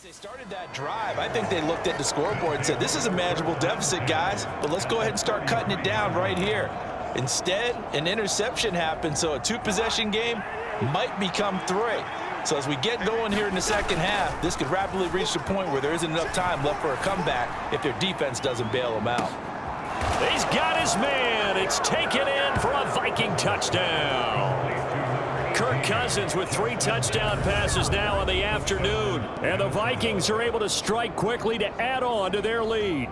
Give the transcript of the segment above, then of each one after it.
they started that drive, I think they looked at the scoreboard and said, this is a manageable deficit, guys, but let's go ahead and start cutting it down right here. Instead, an interception happened, so a two-possession game might become three. So as we get going here in the second half, this could rapidly reach the point where there isn't enough time left for a comeback if their defense doesn't bail them out. He's got his man. It's taken in for a Viking touchdown. Kirk Cousins with 3 touchdown passes now in the afternoon. And the Vikings are able to strike quickly to add on to their lead.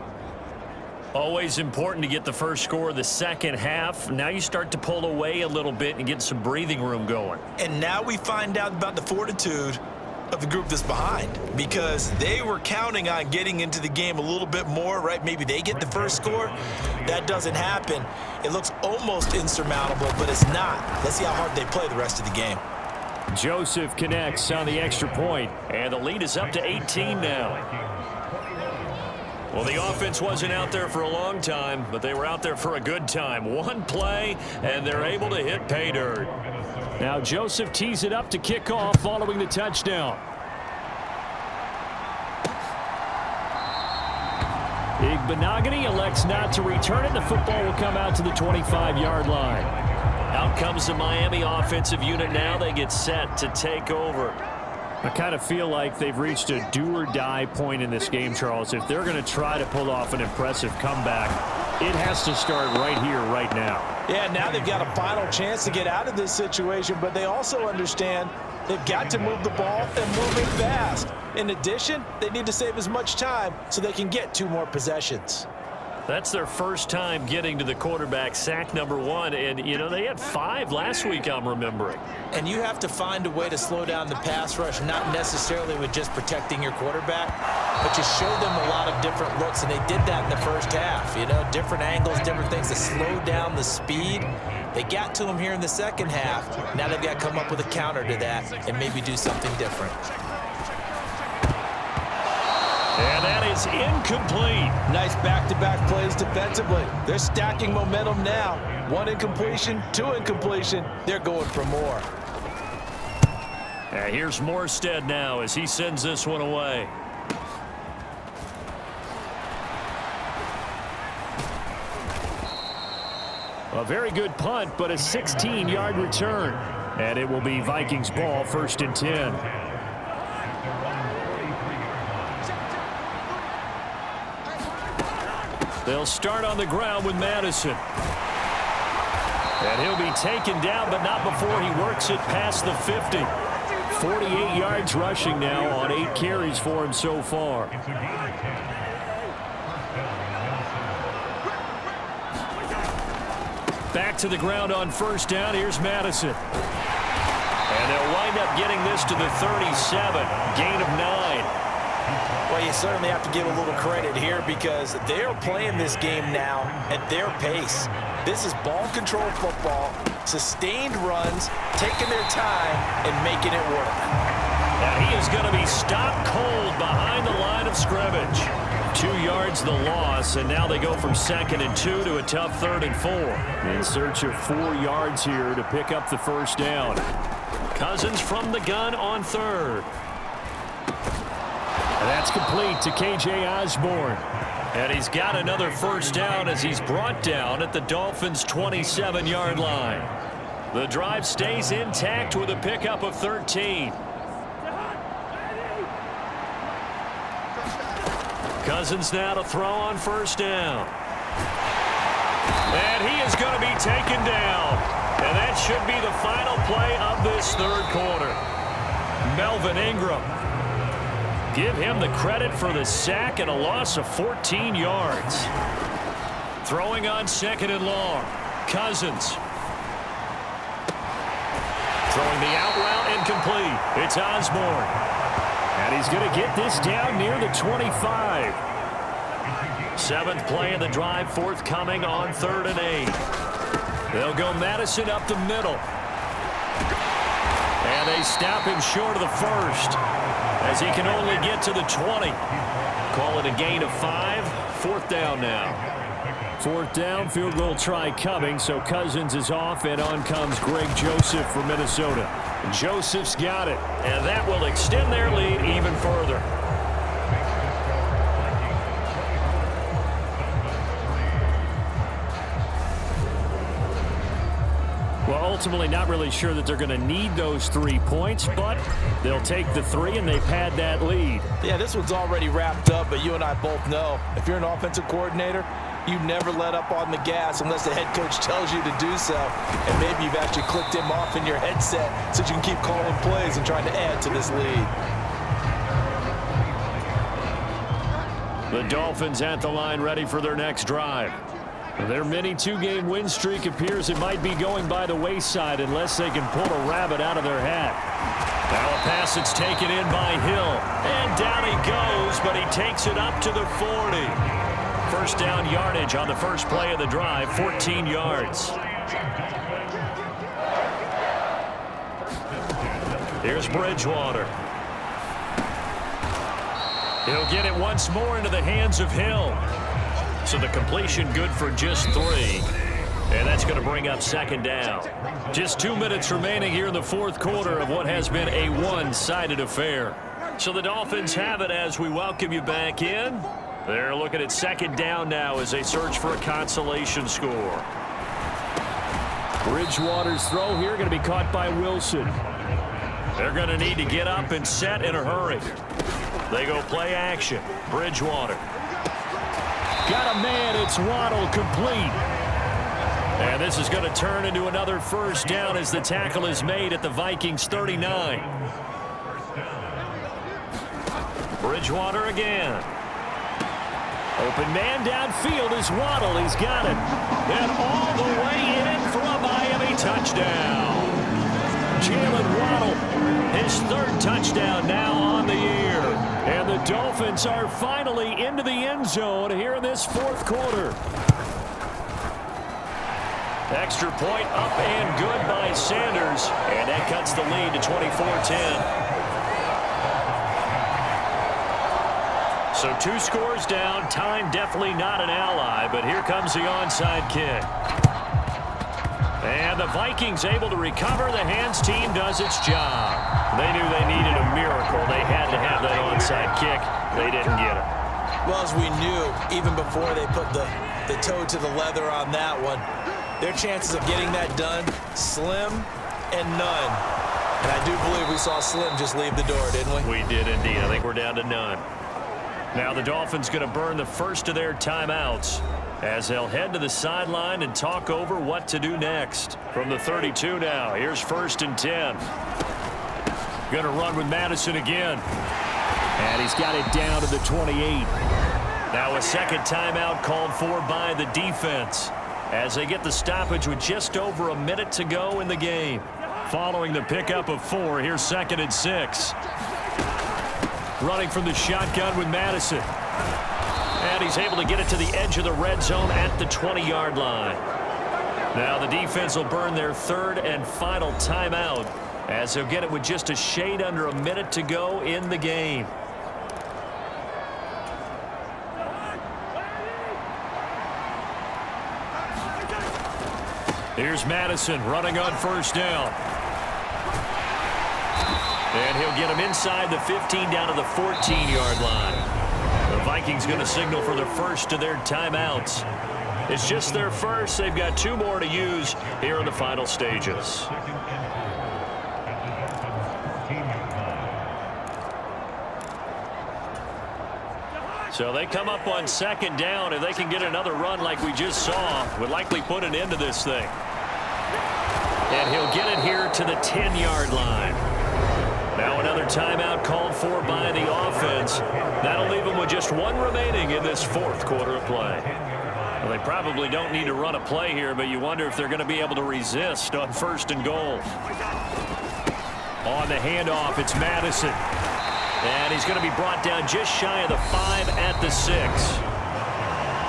Always important to get the first score of the second half. Now you start to pull away a little bit and get some breathing room going. And now we find out about the fortitude of the group that's behind, because they were counting on getting into the game a little bit more, right? Maybe they get the first score. That doesn't happen. It looks almost insurmountable, but it's not. Let's see how hard they play the rest of the game. Joseph connects on the extra point, and the lead is up to 18 now. Well, the offense wasn't out there for a long time, but they were out there for a good time. One play, and they're able to hit pay dirt. Now Joseph tees it up to kick off following the touchdown. Igbenogany elects not to return it. The football will come out to the 25-yard line. Out comes the Miami offensive unit now. They get set to take over. I kind of feel like they've reached a do-or-die point in this game, Charles. If they're going to try to pull off an impressive comeback, it has to start right here, right now. Yeah, now they've got a final chance to get out of this situation, but they also understand they've got to move the ball and move it fast. In addition, they need to save as much time so they can get 2 more possessions. That's their first time getting to the quarterback, sack number 1. And, you know, they had 5 last week, I'm remembering. And you have to find a way to slow down the pass rush, not necessarily with just protecting your quarterback, but you show them a lot of different looks, and they did that in the first half. You know, different angles, different things to slow down the speed. They got to him here in the second half. Now they've got to come up with a counter to that and maybe do something different. And that is incomplete. Nice back-to-back plays defensively. They're stacking momentum now. 1 incompletion, 2 incompletion. They're going for more. Here's Morstead now as he sends this one away. A very good punt, but a 16-yard return. And it will be Vikings ball, 1st and 10. They'll start on the ground with Madison. And he'll be taken down, but not before he works it past the 50. 48 yards rushing now on 8 carries for him so far. Back to the ground on 1st down. Here's Madison. And they'll wind up getting this to the 37. Gain of 9. Well, you certainly have to give a little credit here because they are playing this game now at their pace. This is ball control football, sustained runs, taking their time, and making it work. Now he is going to be stopped cold behind the line of scrimmage. 2 yards the loss, and now they go from 2nd and 2 to a tough 3rd and 4. In search of 4 yards here to pick up the 1st down. Cousins from the gun on 3rd. And that's complete to K.J. Osborne. And he's got another 1st down as he's brought down at the Dolphins' 27-yard line. The drive stays intact with a pickup of 13. Cousins now to throw on 1st down. And he is going to be taken down. And that should be the final play of this 3rd quarter. Melvin Ingram. Give him the credit for the sack and a loss of 14 yards. Throwing on 2nd and long. Cousins. Throwing the out route incomplete. It's Osborne. And he's going to get this down near the 25. 7th play of the drive forthcoming on 3rd and 8. They'll go Madison up the middle. And they stop him short of the 1st. As he can only get to the 20. Call it a gain of 5. 4th down now. 4th down, field goal try coming, so Cousins is off, and on comes Greg Joseph for Minnesota. Joseph's got it, and that will extend their lead even further. ultimately not really sure that they're going to need those 3 points, but they'll take the 3, and they've had that lead. Yeah, this one's already wrapped up, but you and I both know if you're an offensive coordinator, you never let up on the gas unless the head coach tells you to do so. And maybe you've actually clicked him off in your headset so you can keep calling plays and trying to add to this lead. The Dolphins at the line, ready for their next drive. Their mini 2-game win streak appears it might be going by the wayside unless they can pull a rabbit out of their hat. Now a pass that's taken in by Hill. And down he goes, but he takes it up to the 40. First down yardage on the first play of the drive, 14 yards. Here's Bridgewater. He'll get it once more into the hands of Hill. So the completion good for just 3. And that's going to bring up second down. Just 2 minutes remaining here in the fourth quarter of what has been a one-sided affair. So the Dolphins have it as we welcome you back in. They're looking at second down now as they search for a consolation score. Bridgewater's throw here going to be caught by Wilson. They're going to need to get up and set in a hurry. They go play action. Bridgewater. Got a man. It's Waddle, complete. And this is going to turn into another first down as the tackle is made at the Vikings 39. Bridgewater again. Open man downfield is Waddle. He's got it. And all the way in for a Miami touchdown. Jalen Waddle, his 3rd touchdown now on the year. And the Dolphins are finally into the end zone here in this fourth quarter. Extra point up and good by Sanders. And that cuts the lead to 24-10. So 2 scores down. Time definitely not an ally, but here comes the onside kick. And the Vikings able to recover. The hands team does its job. They knew they needed a miracle. They had to have that onside kick. They didn't get it. Well, as we knew, even before they put the toe to the leather on that one, their chances of getting that done, slim and none. And I do believe we saw Slim just leave the door, didn't we? We did indeed. I think we're down to none. Now the Dolphins going to burn the first of their timeouts as they'll head to the sideline and talk over what to do next. From the 32 now, here's 1st and 10. Going to run with Madison again. And he's got it down to the 28. Now a second timeout called for by the defense as they get the stoppage with just over a minute to go in the game. Following the pickup of 4, here's 2nd and 6. Running from the shotgun with Madison. And he's able to get it to the edge of the red zone at the 20-yard line. Now the defense will burn their 3rd and final timeout as they'll get it with just a shade under a minute to go in the game. Here's Madison running on first down. And he'll get him inside the 15 down to the 14-yard line. The Vikings going to signal for the first of their timeouts. It's just their first. They've got 2 more to use here in the final stages. So they come up on second down. If they can get another run like we just saw, would likely put an end to this thing. And he'll get it here to the 10-yard line. Now another timeout called for by the offense. That'll leave them with just 1 remaining in this fourth quarter of play. Well, they probably don't need to run a play here, but you wonder if they're going to be able to resist on 1st and goal. On the handoff, it's Madison. And he's going to be brought down just shy of the 5 at the 6.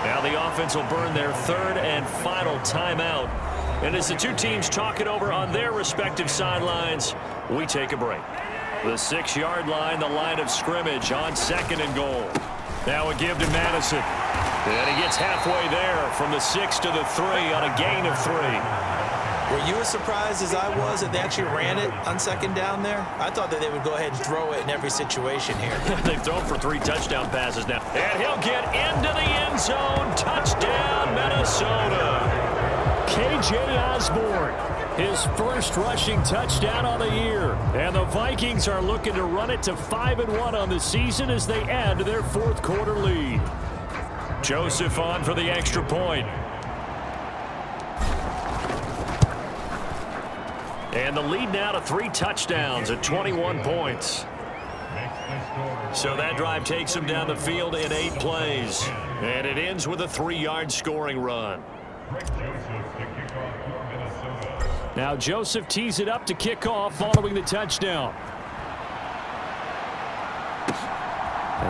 Now the offense will burn their 3rd and final timeout. And as the 2 teams talk it over on their respective sidelines, we take a break. The 6-yard line, the line of scrimmage on 2nd and goal. Now a give to Madison. And he gets halfway there from the 6 to the 3 on a gain of 3. Were you as surprised as I was that they actually ran it on second down there? I thought that they would go ahead and throw it in every situation here. They've thrown for 3 touchdown passes now. And he'll get into the end zone. Touchdown, Minnesota. K.J. Osborne, his first rushing touchdown on the year. And the Vikings are looking to run it to 5-1 on the season as they add to their fourth quarter lead. Joseph on for the extra point. And the lead now to 3 touchdowns at 21 points. So that drive takes him down the field in 8 plays. And it ends with a 3-yard scoring run. Now Joseph tees it up to kick off following the touchdown.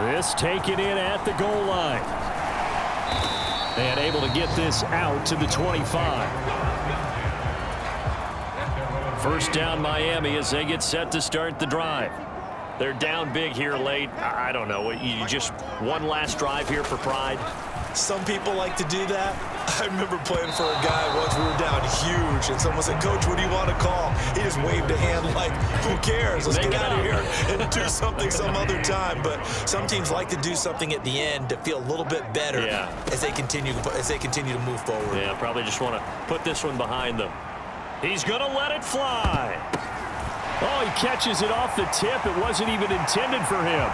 This taken in at the goal line. And able to get this out to the 25. First down Miami as they get set to start the drive. They're down big here late. I don't know. You just one last drive here for pride. Some people like to do that. I remember playing for a guy once. We were down huge, and someone said, "Coach, what do you want to call?" He just waved a hand like, "Who cares? Let's get out of here and do something some other time." But some teams like to do something at the end to feel a little bit better as they continue to move forward. Yeah, probably just want to put this one behind them. He's going to let it fly. Oh, he catches it off the tip. It wasn't even intended for him.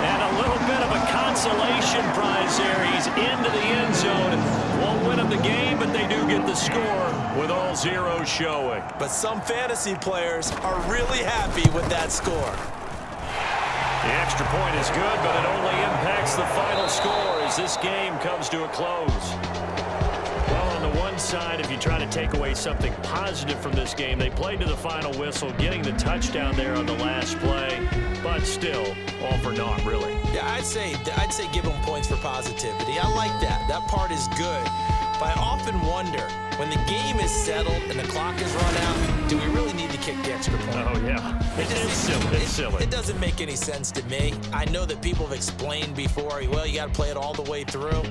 And a little bit of a consolation prize there. He's into the end zone. Won't win him the game, but they do get the score with all zeros showing. But some fantasy players are really happy with that score. The extra point is good, but it only impacts the final score as this game comes to a close. Well, on the one side, if you try to take away something positive from this game, they played to the final whistle, getting the touchdown there on the last play, but still, all for naught, really. Yeah, I'd say give them points for positivity. I like that. That part is good. But I often wonder, when the game is settled and the clock is run out, do we really need to kick the extra point? Oh, yeah. It's silly. It's silly. It doesn't make any sense to me. I know that people have explained before, well, you got to play it all the way through.